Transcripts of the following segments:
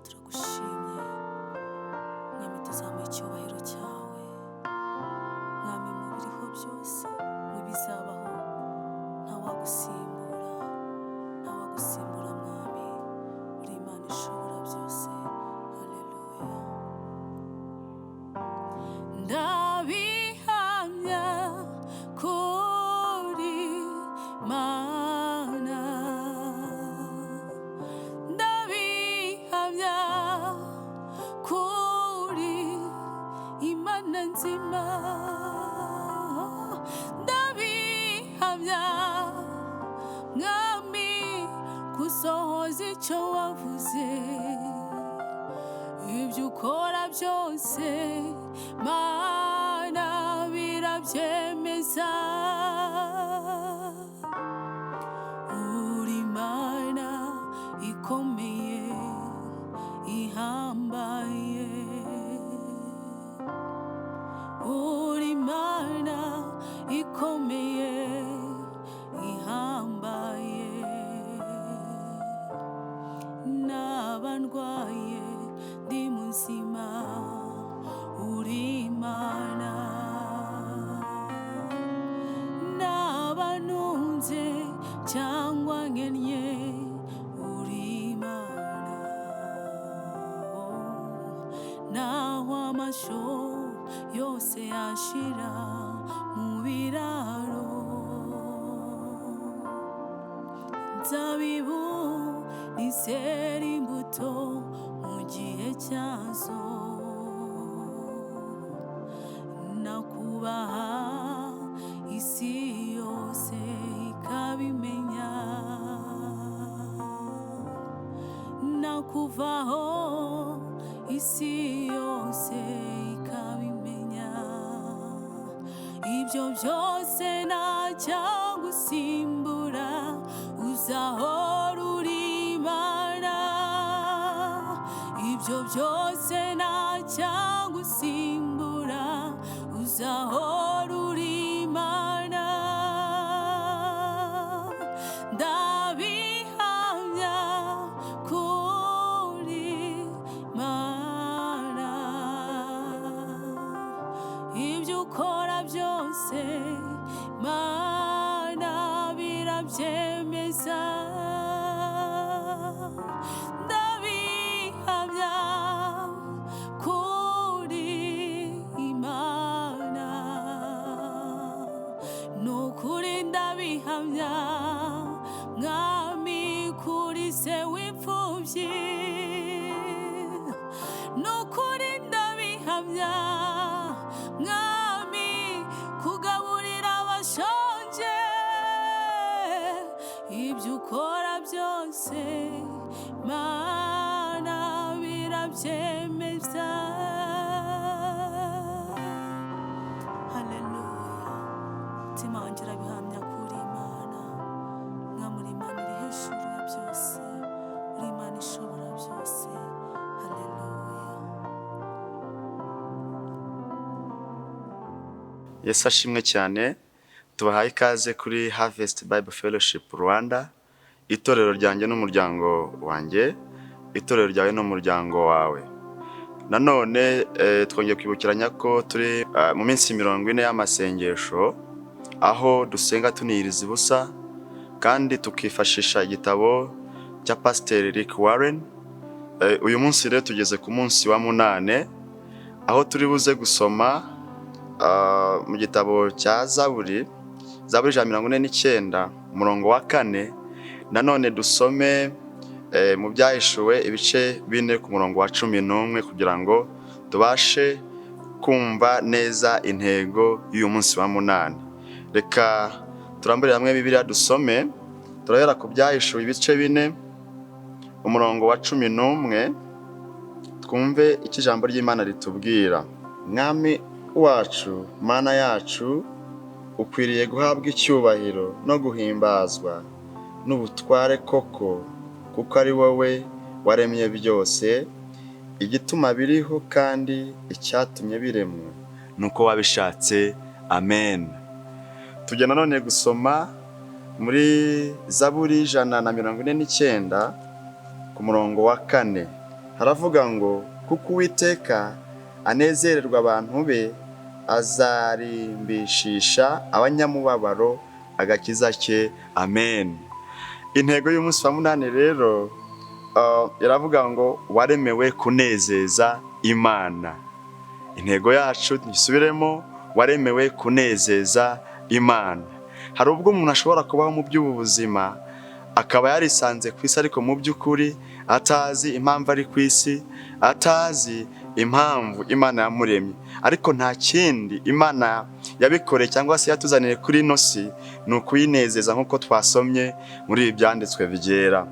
turagushimye mwami tuzamuye icyubahiro cyawe mwami mu biriho byose mu bizabaho ntawagusimbura mwami uri Imana ishobora byose. Haleluya. Ndabihamya kuri Mana, ndabihamya kuri Imana nzima, ndabihamya mwami gusohoza icyo wavuze, ibyo ukora byose Mana birabyemeza. Uri Imana ikomeye ihambaye, uri Imana ikomeye ihambaye, naba ndwaye ndi muzima uri Imana, naba ntunze cyangwa nkennye uri Imana, naho amasho yose yashira mu biraro, inzabibu nizera imbuto mu gihe cyazo, nakubaha isi yose ikabimenya, nakuvaho isi yose ikabimenya, ibyo byose ntacyagusimbura uzahora uri Imana, ibyo byose ntacyagusimbura uzahora uri Imana. Ndabihamya kuri Mana, ibyo ukora byose Mana birabyemeza. Ndabihamya kuri Imana, nukuri ndabihamya mwami kuri se w'imfubyi, nukuri ndabihamya mwami kugaburira abashonje, ibyo ukora byose Mana birabyemeza. Haleluya. Mutima wanjye urabihamya kuri Imana, mwami uri Imana iri hejuru ya byose, uri Imana ishobora byose. Haleluya. Yesu ashimwe cyane. Tubahaye ikaze kuri Harvest Bible Fellowship Rwanda, itorero ryanjye n'umuryango wanjye, itorero ryawe n'umuryango wawe. Nanone twongeye kwibukiranya ko turi mu minsi 40 y'amasengesho, aho dusenga tuniyiriza ubusa kandi tukifashisha igitabo cya Pastor Rick Warren. Uyu munsi rero tugeze ku munsi wa 8, aho turi buze gusoma mu gitabo cya Zaburi 149 umurongo wa 4. Nanone dusome mu byahishuwe ibice 4 ku murongo wa 11 kugira ngo tubashe kumva neza intego y'uyu munsi wa 8. Reka turambure hamwe Bibiliya dusome. Turahera ku byahishuwe ibice 4 umurongo wa 11, twumve icyo ijambo ry'Imana ritubwira. Mwami wacu, Mana yacu, ukwiriye guhabwa icyubahiro no guhimbazwa n'ubutware koko, kuko ari wowe waremye byose, igituma biriho kandi icyatumye biremwa nuko wabishatse. Amen. Tujya nanone gusoma muri Zaburi 149 ku murongo wa 4. haravuga ngo kuko Uwiteka anezererwa abantu be, azarimbishisha abanyamubabaro agakiza ke. Amen. Intego y'umunsi wa munani rero iravuga ngo waremewe kunezeza Imana. Intego yacu nisubiremo, waremewe kunezeza Imana. Hari ubwo umuntu ashobora kubaho mu by'ubuzima akaba yarisanze ku isi, ariko mu by'ukuri atazi impamvu ari ku isi, atazi impamvu Imana yamuremye. Ariko nta kindi Imana yabikoreye cyangwa se yatuzaniye kuri ino si, ni ukuyinezeza nk'uko twasomye muri ibi byanditswe byera.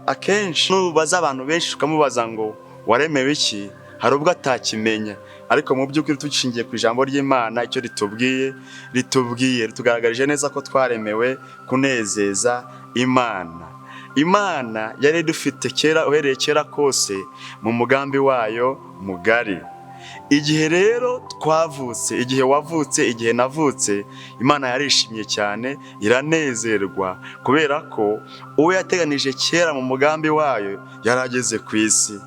Akenshi nubaza abantu benshi ukamubaza ngo waremewe iki, hari ubwo atakimenya. Ariko mu by'ukuri dushingiye ku ijambo ry'Imana, icyo ritugaragarije neza ko twaremewe kunezeza Imana. Imana yari dufite kera, uhereye kera kose mu mugambi wayo mugari. Igihe rero twavutse, igihe wavutse, igihe navutse, Imana yarishimye cyane, iranezerwa kubera ko uwo yateganije kera mu mugambi wayo yarageze ku isi.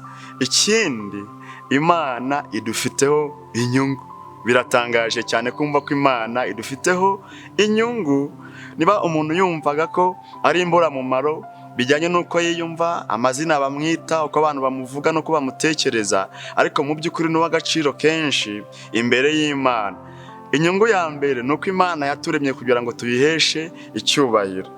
Ikindi, Imana idufiteho inyungu. Biratangaje cyane kumva ko Imana idufiteho inyungu. Niba umuntu yumvaga ko ari imburamumaro bijyanye n'uko yiyumva, amazina bamwita, uko abantu bamuvuga n'uko bamutekereza, ariko mu by'ukuri ni uw'agaciro kenshi imbere y'Imana. Inyungu ya mbere ni uko Imana yaturemye kugira ngo tuyiheshe icyubahiro.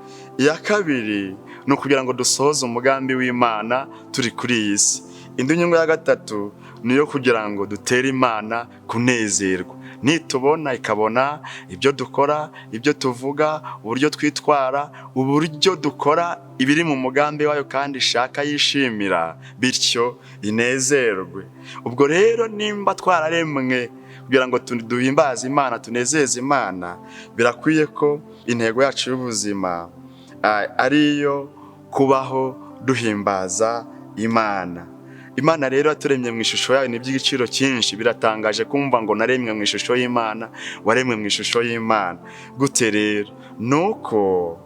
Iya kabiri ni ukugira ngo dusohoze umugambi w'Imana turi kuri iyi si. Indi nyungu ya gatatu ni iyo kugira ngo dutere Imana kunezerwa. Nitubona ikabona ibyo dukora, ibyo tuvuga, uburyo twitwara, uburyo dukora ibiri mu mugambi wayo kandi ishaka, yishimira, bityo inezerwe. Ubwo rero nimba twararemwe kugira ngo duhimbaze Imana, tunezeze Imana, birakwiye ko intego yacu y'ubuzima ariyo kubaho duhimbaza Imana. Imana rero yaturemye mu ishusho yayo, ni iby'igiciro cyinshi. Biratangaje kumva ngo naremwe mu ishusho y'Imana, waremwe mu ishusho y'Imana. Gute rero? Nuko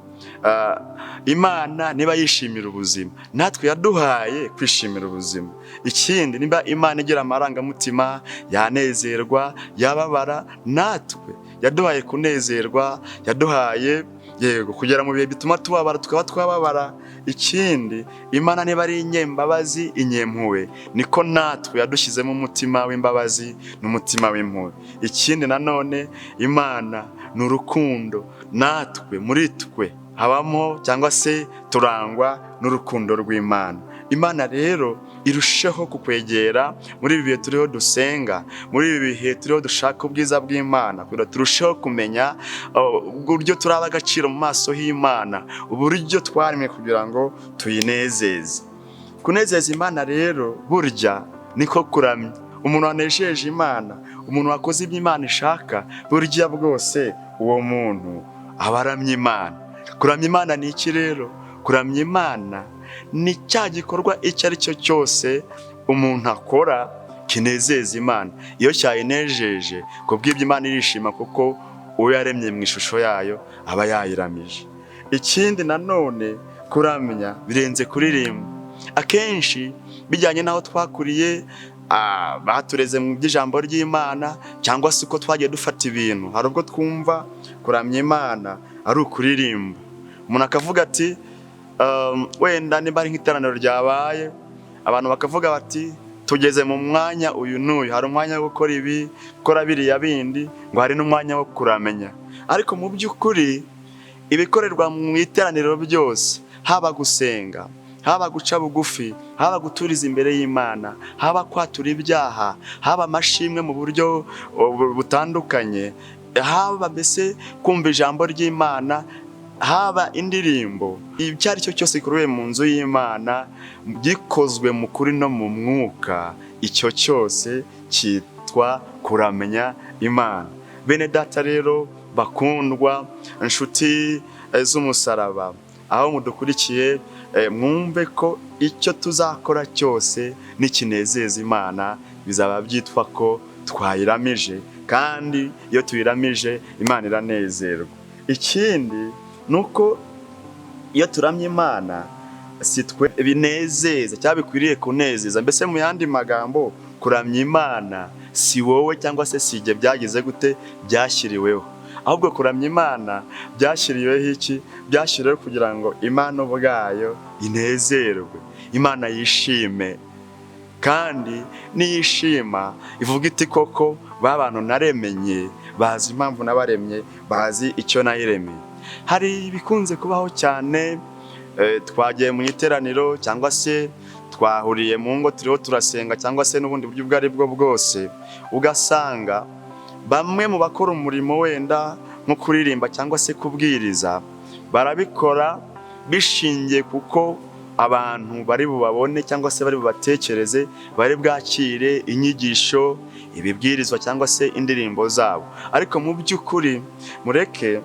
Imana niba yishimira ubuzima, natwe yaduhaye kwishimira ubuzima. Ikindi, niba Imana igira amarangamutima, yanezerwa, yababara, natwe yaduhaye kunezerwa, yaduhaye yego kugera mu bihe bituma tubabara tukaba twababara. Ikindi, Imana niba ari inyembabazi, inyempuwe, niko natwe yadushyizemo umutima w'imbabazi n'umutima w'impuwe. Ikindi nanone, Imana ni urukundo, natwe muri twe habamo cyangwa se turangwa n'urukundo rw'Imana. Imana rero irusheho kukwegera muri ibi bihe turiho dusenga, muri ibi bihe turiho dushaka ubwiza bw'Imana, kugira turusheho kumenya uburyo turaba agaciro mu maso y'Imana, uburyo twaremwe kugira ngo tuyinezeze. Kunezeza Imana rero burya niko kuramya. Umuntu wanejeje Imana, umuntu wakoze ibyo Imana ishaka, burya bwose uwo muntu aba aramye Imana. Kuramya Imana ni iki rero? Kuramya Imana ni cya gikorwa icyo ari cyo cyose umuntu akora kinezeza Imana. Iyo cyayinejeje, kubw'ibyo Imana irishima, kuko uwo yaremye mu ishusho yayo aba yayiramije. Ikindi nanone, kuramya birenze kuririmba. Akenshi bijyanye n'aho twakuriye, batureze mu by'ijambo ry'Imana, cyangwa se uko twagiye dufata ibintu, hari ubwo twumva kuramya Imana ari ukuririmba. Umuntu akavuga ati wenda niba ari nk'iteraniro ryabaye, abantu bakavuga bati tugeze mu mwanya uyu n'uyu, hari umwanya wo gukora ibi, gukora biriya bindi, ngo hari n'umwanya wo kuramenya. Ariko mu by'ukuri ibikorerwa mu iteraniro byose, haba gusenga, haba guca bugufi, haba guturiza imbere y'Imana, haba kwatura ibyaha, haba amashimwe mu buryo butandukanye, haba mbese kumva ijambo ry'Imana, haba indirimbo, icyo ari cyo cyose gikorewe mu nzu y'Imana, gikozwe mu kuri no mu mwuka, icyo cyose cyitwa kuramenya Imana. Bene data rero bakundwa, inshuti z'umusaraba, aho mudukurikiye, mwumve ko icyo tuzakora cyose nikinezeza Imana, bizaba byitwa ko twayiramije, kandi iyo tuyiramije Imana iranezerwa. Ikindi nuko iyo turamye Imana si twe binezeza cyangwa bikwiriye kunezeza. Mbese mu yandi magambo, kuramya Imana si wowe cyangwa se si jye byagize gute byashyiriweho, ahubwo kuramya Imana byashyiriweho iki? Byashyiriweho kugira ngo Imana ubwayo inezerwe, Imana yishime. Kandi niyishima ivuga iti koko ba bantu naremenye bazi impamvu nabaremye, bazi icyo nayiremeye. Hari bikunze kubaho cyane, twagiye mu iteraniro cyangwa se twahuriye mu ngo turiho turasenga cyangwa se n'ubundi buryo ubwo ari bwo bwose, ugasanga bamwe mu bakora umurimo wenda nko kuririmba cyangwa se kubwiriza barabikora bishingiye kuko abantu bari bubabone cyangwa se bari bubatekereze, bari bwakire inyigisho, ibibwirizwa cyangwa se indirimbo zabo. Ariko mu by'ukuri mureke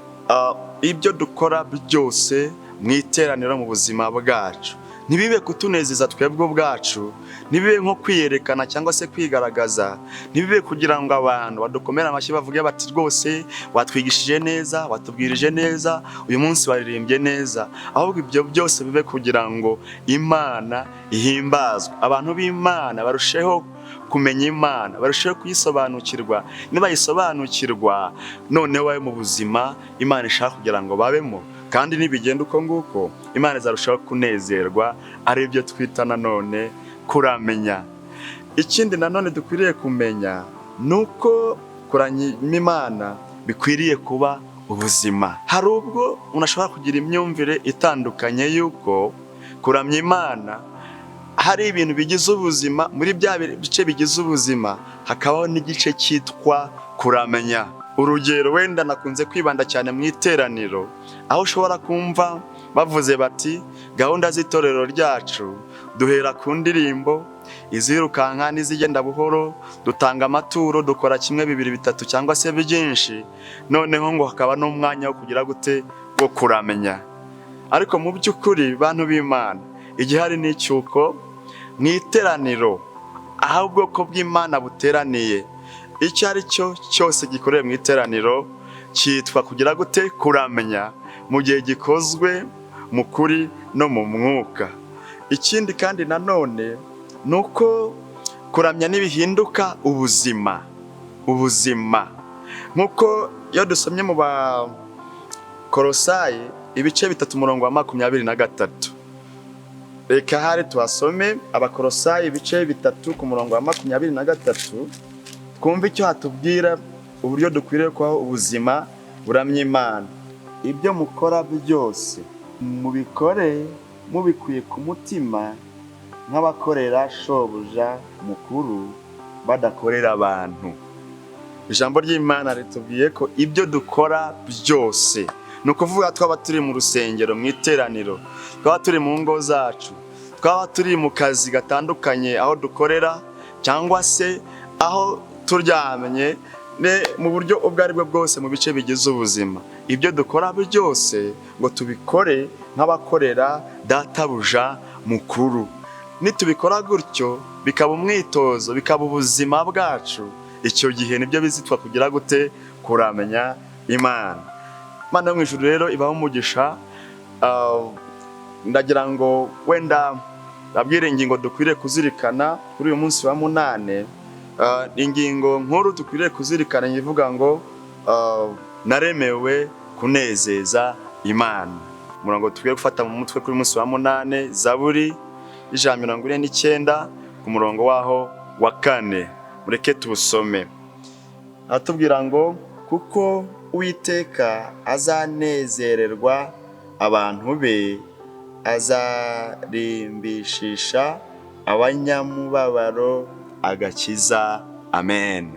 ibyo dukora byose mu iteraniro mu buzima bwacu ntibibe kutunezeza twebwe ubwacu, ntibibe nko kwiyerekana cyangwa se kwigaragaza, ntibibe kugira ngo abantu badukomere amashyi bavuge bati rwose watwigishije neza, watubwirije neza, uyu munsi waririmbye neza. Ahubwo ibyo byose bibe kugira ngo Imana ihimbazwe, abantu b'Imana barusheho kumenya Imana, barusheho kuyisobanukirwa. Nibayisobanukirwa noneho babe mu buzima Imana ishaka kugira ngo babemo, kandi nibigenda uko nguko Imana izarushaho kunezerwa. Ari byo twita nanone kuramenya. Ikindi nanone dukwiriye kumenya nuko kuramya Imana bikwiriye kuba ubuzima. Hari ubwo umuntu ashobora kugira imyumvire itandukanye yuko kuramya Imana hari ibintu bigize ubuzima, muri bya bice bigize ubuzima hakabaho n'igice cyitwa kuramenya. Urugero wenda nakunze kwibanda cyane mu iteraniro, aho ushobora kumva bavuze bati gahunda z'itorero ryacu duhera ku ndirimbo, izirukanka n'izigenda buhoro, dutanga amaturo, dukora kimwe, bibiri, bitatu cyangwa se byinshi. Noneho ngo hakaba n'umwanya wo kugira gute wo kuramenya. Ariko mu by'ukuri bantu b'Imana, igihari n'icyuko mu iteraniro aho ubwoko bw'Imana buteraniye, icyo ari cyo cyose gikorewe mu iteraniro cyitwa kugira gute kuramenya, mu gihe gikozwe mu kuri no mu mwuka. Ikindi kandi nanone nuko kuramya nibihinduka ubuzima. Nkuko iyo dusomye mu Bakolosayi ibice 3:23, reka hari tuhasome Abakolosayi ibice 3:23, twumve icyo hatubwira uburyo dukwiriye kubaho ubuzima buramya Imana. Ibyo mukora byose mubikore mubikuye ku mutima nk'abakorera shobuja mukuru badakorera abantu. Ijambo ry'Imana ritubwiye ko ibyo dukora byose, ni ukuvuga twaba turi mu rusengero, mu iteraniro, twaba turi mu ngo zacu, twaba turi mu kazi gatandukanye aho dukorera, cyangwa se aho turyamye, mu buryo ubwo ari bwo bwose mu bice bigize ubuzima, ibyo dukora byose ngo tubikore nk'abakorera databuja mukuru. Nitubikora gutyo bikaba umwitozo, bikaba ubuzima bwacu, icyo gihe nibyo bizitwa kugira gute kuramenya Imana. Imana yo mu ijuru rero ibaho umugisha. Ndagira ngo wenda babwire ingingo dukwiriye kuzirikana kuri uyu munsi wa 8. Ingingo nkuru dukwiriye kuzirikana ivuga ngo naremewe kunezeza Imana. Umurongo tugiye gufata mu mutwe kuri munsi wa 8, Zaburi 149 ku murongo waho wa 4. Mureke tuwusome. Atubwira ngo kuko Uwiteka azanezererwa abantu be, azarimbishisha abanyamubabaro agakiza. Amen.